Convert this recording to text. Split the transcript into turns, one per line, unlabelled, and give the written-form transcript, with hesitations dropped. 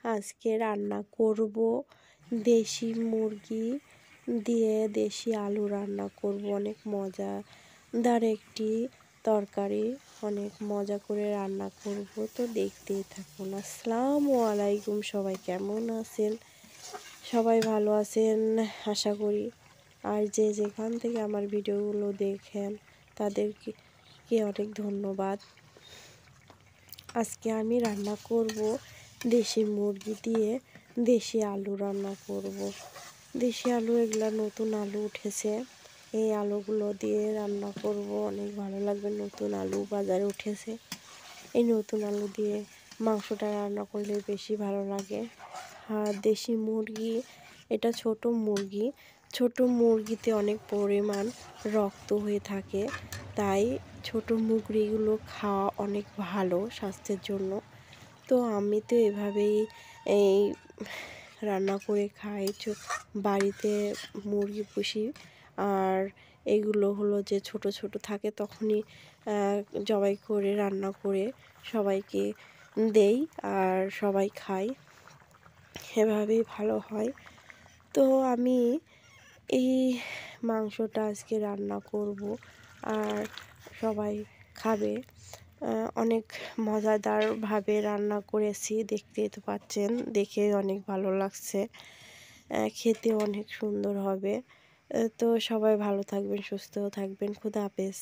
আজকে রান্না করব দেশি মুরগি দিয়ে দেশি আলু রান্না করব। অনেক মজাদার একটি তরকারি, অনেক মজা করে রান্না করব। তো দেখতেই থাকুন। আসসালামু আলাইকুম, সবাই কেমন আছেন? সবাই ভালো আছেন আশা করি। আর যে যেখান থেকে আমার ভিডিওগুলো দেখেন তাদেরকে অনেক ধন্যবাদ। আজকে আমি রান্না করব দেশি মুরগি দিয়ে দেশি আলু রান্না করব। দেশি আলু, এগুলা নতুন আলু উঠেছে, এই আলুগুলো দিয়ে রান্না করব। অনেক ভালো লাগবে। নতুন আলু বাজারে উঠেছে, এই নতুন আলু দিয়ে মাংসটা রান্না করলে বেশি ভালো লাগে। আর দেশি মুরগি, এটা ছোট মুরগি। ছোট মুরগিতে অনেক পরিমাণ রক্ত হয়ে থাকে, তাই ছোট মুরগিগুলো খাওয়া অনেক ভালো স্বাস্থ্যের জন্য। তো আমি তো এভাবেই এই রান্না করে খাই। বাড়িতে মুরগি পুষি, আর এগুলো হলো যে ছোট ছোট থাকে তখনই জবাই করে রান্না করে সবাইকে দেই, আর সবাই খায়, এভাবেই ভালো হয়। তো আমি এই মাংসটা আজকে রান্না করব, আর সবাই খাবে। অনেক মজাদারভাবে রান্না করেছি, দেখতেই তো পাচ্ছেন, দেখে অনেক ভালো লাগছে। খেতে অনেক সুন্দর হবে। তো সবাই ভালো থাকবেন, সুস্থ থাকবেন। খোদা হাফেজ।